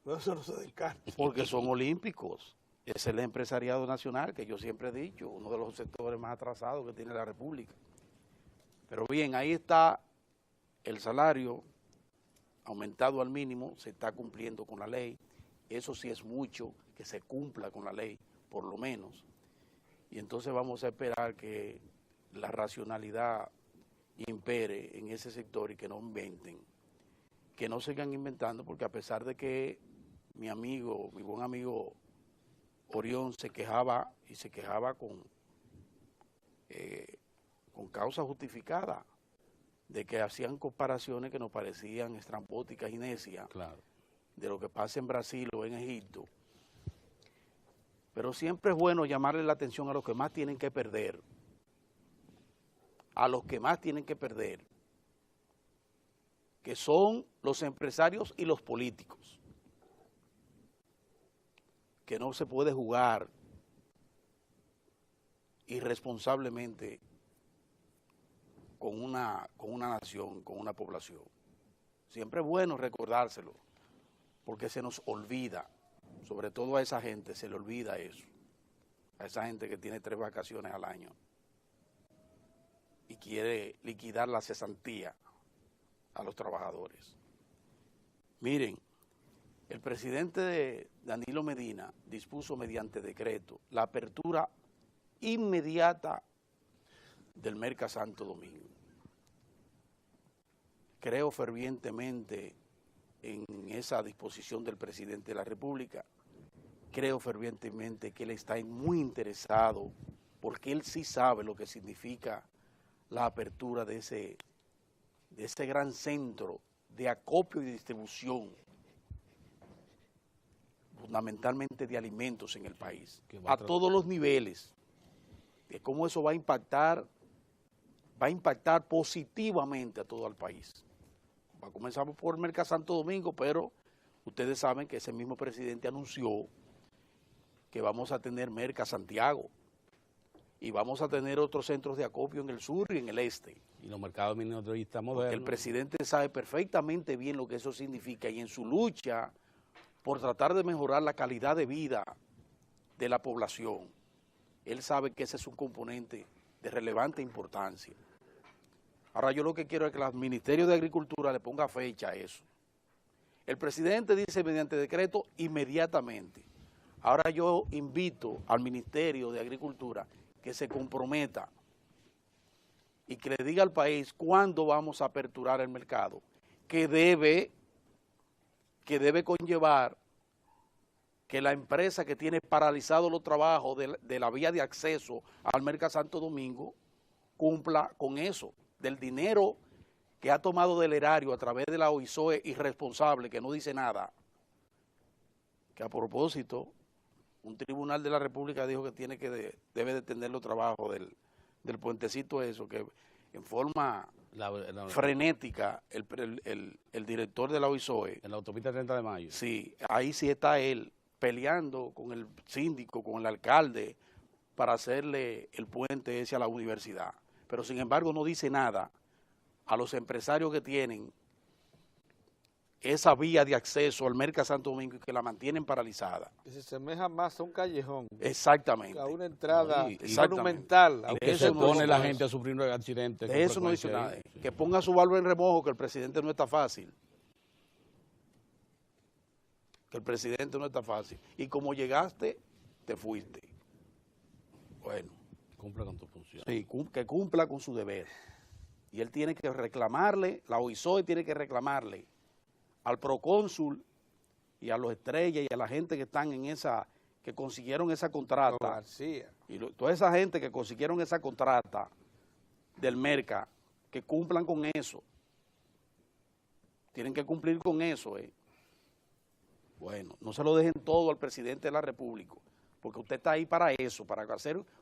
No, eso no se descarta. Porque son olímpicos. Es el empresariado nacional, que yo siempre he dicho, uno de los sectores más atrasados que tiene la República. Pero bien, ahí está el salario aumentado al mínimo, se está cumpliendo con la ley. Eso sí es mucho, que se cumpla con la ley, por lo menos. Y entonces vamos a esperar que la racionalidad impere en ese sector y que no inventen, que no sigan inventando, porque a pesar de que mi buen amigo Orión se quejaba, y se quejaba con causa justificada, de que hacían comparaciones que nos parecían estrambóticas y necias, claro, de lo que pasa en Brasil o en Egipto. Pero siempre es bueno llamarle la atención a los que más tienen que perder. A los que más tienen que perder, que son los empresarios y los políticos. Que no se puede jugar irresponsablemente con una nación, con una población. Siempre es bueno recordárselo, porque se nos olvida, sobre todo a esa gente, se le olvida eso, a esa gente que tiene 3 vacaciones al año y quiere liquidar la cesantía a los trabajadores. Miren, el presidente Danilo Medina dispuso mediante decreto la apertura inmediata del Merca Santo Domingo. Creo fervientemente en esa disposición del presidente de la República. Creo fervientemente que él está muy interesado, porque él sí sabe lo que significa la apertura de ese gran centro de acopio y distribución, fundamentalmente de alimentos en el país, a todos los niveles, de cómo eso va a impactar positivamente a todo el país. Comenzamos por el Merca Santo Domingo, pero ustedes saben que ese mismo presidente anunció que vamos a tener Merca Santiago y vamos a tener otros centros de acopio en el sur y en el este. Y los mercados minoristas modernos. Porque el presidente sabe perfectamente bien lo que eso significa, y en su lucha por tratar de mejorar la calidad de vida de la población, él sabe que ese es un componente de relevante importancia. Ahora yo lo que quiero es que el Ministerio de Agricultura le ponga fecha a eso. El presidente dice mediante decreto inmediatamente. Ahora yo invito al Ministerio de Agricultura que se comprometa y que le diga al país cuándo vamos a aperturar el mercado, que debe conllevar que la empresa que tiene paralizados los trabajos de la vía de acceso al Merca Santo Domingo cumpla con eso, del dinero que ha tomado del erario a través de la OISOE irresponsable, que no dice nada, que a propósito, un tribunal de la República dijo que debe detener los trabajos del puentecito eso, que en forma frenética el director de la OISOE. En la autopista 30 de mayo. Sí, ahí sí está él peleando con el síndico, con el alcalde, para hacerle el puente ese a la universidad. Pero sin embargo no dice nada a los empresarios que tienen esa vía de acceso al Merca Santo Domingo y que la mantienen paralizada. Que se asemeja más a un callejón. Exactamente. A una entrada Sí, monumental. Que se pone la gente a sufrir un accidente. De eso no dice nada. Que ponga su barba en remojo, que el presidente no está fácil. Que el presidente no está fácil. Y como llegaste, te fuiste. Bueno. Cumpla con tu función. Sí, que cumpla con su deber. Y él tiene que reclamarle, la OISOE tiene que reclamarle al procónsul y a los estrellas y a la gente que están en esa, que consiguieron esa contrata. García. Y toda esa gente que consiguieron esa contrata del Merca, que cumplan con eso. Tienen que cumplir con eso, Bueno, no se lo dejen todo al presidente de la República, porque usted está ahí para eso, para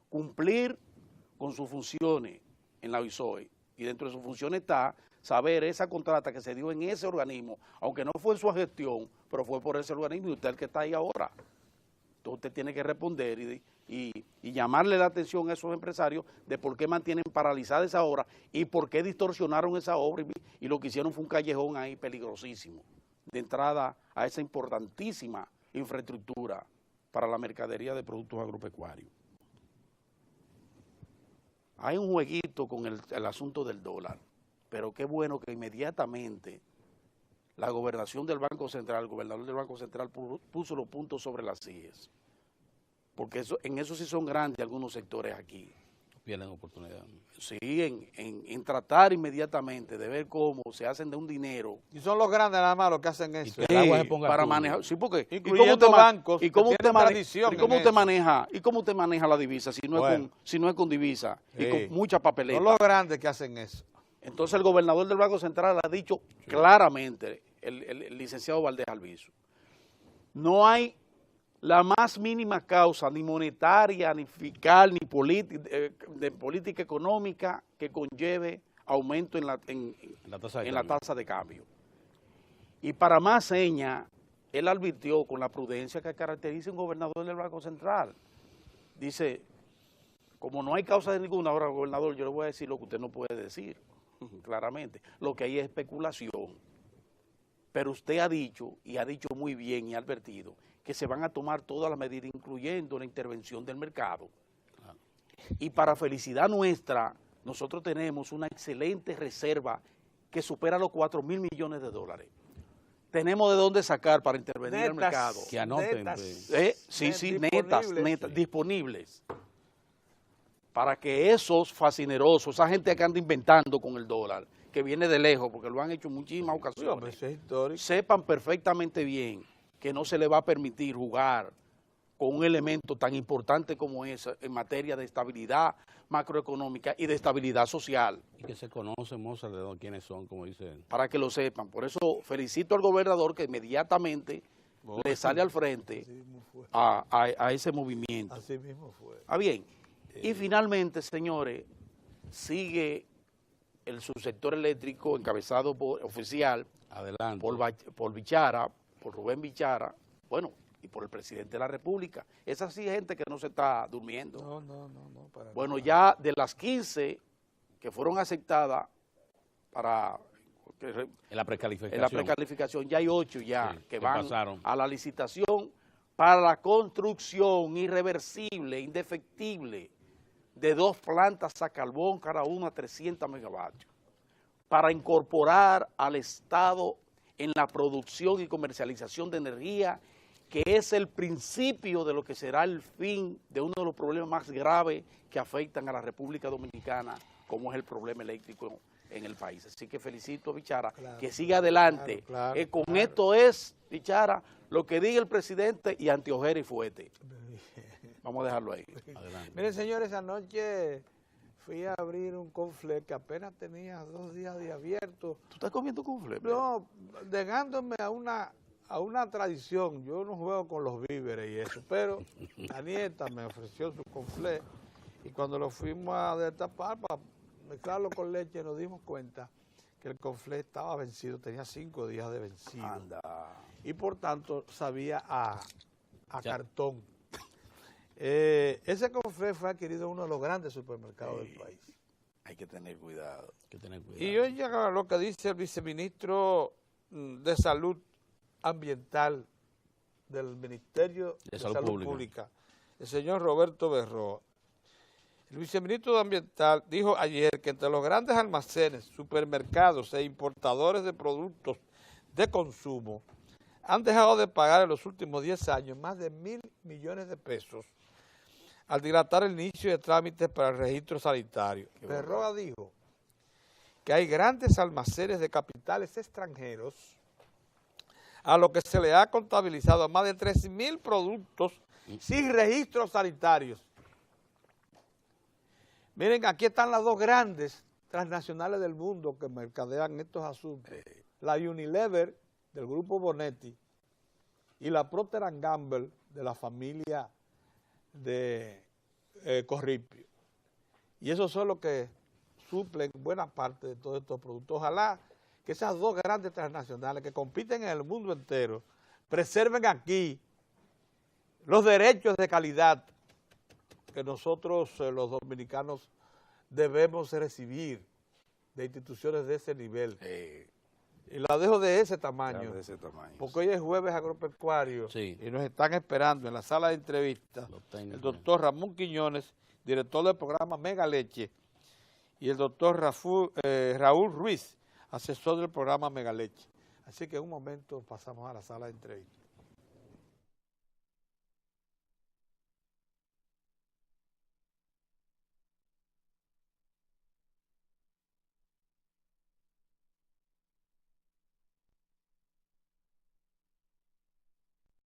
cumplir con sus funciones en la OISOE. Y dentro de sus funciones está saber esa contrata que se dio en ese organismo, aunque no fue en su gestión, pero fue por ese organismo, y usted es el que está ahí ahora. Entonces usted tiene que responder y llamarle la atención a esos empresarios de por qué mantienen paralizada esa obra y por qué distorsionaron esa obra y lo que hicieron fue un callejón ahí peligrosísimo de entrada a esa importantísima infraestructura para la mercadería de productos agropecuarios. Hay un jueguito con el asunto del dólar, pero qué bueno que inmediatamente la gobernación del Banco Central, el gobernador del Banco Central puso los puntos sobre las sillas, porque en eso sí son grandes algunos sectores aquí. Pierden oportunidad. Sí, en tratar inmediatamente de ver cómo se hacen de un dinero. Y son los grandes nada más los que hacen eso. Y que el agua se ponga para turbio. manejar, sí, porque incluyendo bancos y cómo que usted tienen tradición y cómo en usted eso. maneja y cómo usted maneja la divisa si no Bueno. es con divisa y Sí. con mucha papeleta. Son los grandes que hacen eso. Entonces el gobernador del Banco Central ha dicho claramente, el licenciado Valdés Albizu, no hay la más mínima causa, ni monetaria, ni fiscal, ni de política económica que conlleve aumento en la tasa de cambio. Y para más seña, él advirtió con la prudencia que caracteriza un gobernador del Banco Central. Dice, como no hay causa de ninguna, ahora gobernador, yo le voy a decir lo que usted no puede decir, claramente. Lo que hay es especulación. Pero usted ha dicho, y ha dicho muy bien y ha advertido, que se van a tomar todas las medidas, incluyendo la intervención del mercado. Y para felicidad nuestra, nosotros tenemos una excelente reserva que supera los 4.000 millones de dólares. Tenemos de dónde sacar para intervenir en el mercado. Que anoten. Netas, disponibles. Para que esos fascinerosos, esa gente que anda inventando con el dólar, que viene de lejos, porque lo han hecho en muchísimas ocasiones, sepan perfectamente bien que no se le va a permitir jugar con un elemento tan importante como ese en materia de estabilidad macroeconómica y de estabilidad social. Y que se conoce, Mozart, de quiénes son, como dice él. Para que lo sepan. Por eso felicito al gobernador que inmediatamente le sale al frente a ese movimiento. Así mismo fue. Ah, bien. Y finalmente, señores, sigue el subsector eléctrico encabezado por oficial, adelante, por Bichara, por Rubén Bichara, bueno, y por el presidente de la República. Esa sí es gente que no se está durmiendo. No. Bueno, ya de las 15 que fueron aceptadas para... En la precalificación ya hay 8 ya que van pasaron a la licitación para la construcción irreversible, indefectible, de 2 plantas a carbón, cada una 300 megavatios, para incorporar al Estado en la producción y comercialización de energía, que es el principio de lo que será el fin de uno de los problemas más graves que afectan a la República Dominicana, como es el problema eléctrico en el país. Así que felicito a Bichara, que siga adelante. Con esto es, Bichara, lo que diga el presidente y Antiojera y Fuete. Vamos a dejarlo ahí. Adelante. Miren, señores, anoche fui a abrir un conflé que apenas tenía 2 días de abierto. ¿Tú estás comiendo conflé? No, negándome a una tradición. Yo no juego con los víveres y eso, pero la nieta me ofreció su conflé y cuando lo fuimos a destapar para mezclarlo con leche nos dimos cuenta que el conflé estaba vencido, tenía 5 días de vencido. Anda. Y por tanto sabía a cartón. Ese conflé fue adquirido en uno de los grandes supermercados del país. Hay que tener cuidado. Y oye lo que dice el viceministro de Salud Ambiental del Ministerio de Salud Pública, el señor Roberto Berroa. El viceministro de Ambiental dijo ayer que entre los grandes almacenes, supermercados e importadores de productos de consumo han dejado de pagar en los últimos 10 años más de 1.000 millones de pesos al dilatar el inicio de trámites para el registro sanitario. Berroa dijo que hay grandes almacenes de capitales extranjeros a lo que se le ha contabilizado a más de 3.000 productos sin registros sanitarios. Miren, aquí están las 2 grandes transnacionales del mundo que mercadean estos asuntos. La Unilever, del grupo Bonetti, y la Procter & Gamble, de la familia de Corripio. Y esos son los que suplen buena parte de todos estos productos. Ojalá que esas 2 grandes transnacionales que compiten en el mundo entero preserven aquí los derechos de calidad que nosotros los dominicanos debemos recibir de instituciones de ese nivel. Y la dejo de ese tamaño, porque hoy es jueves agropecuario y nos están esperando en la sala de entrevistas el doctor Ramón Quiñones, director del programa Mega Leche, y el doctor Raúl Ruiz, asesor del programa Mega Leche. Así que en un momento pasamos a la sala de entrevistas.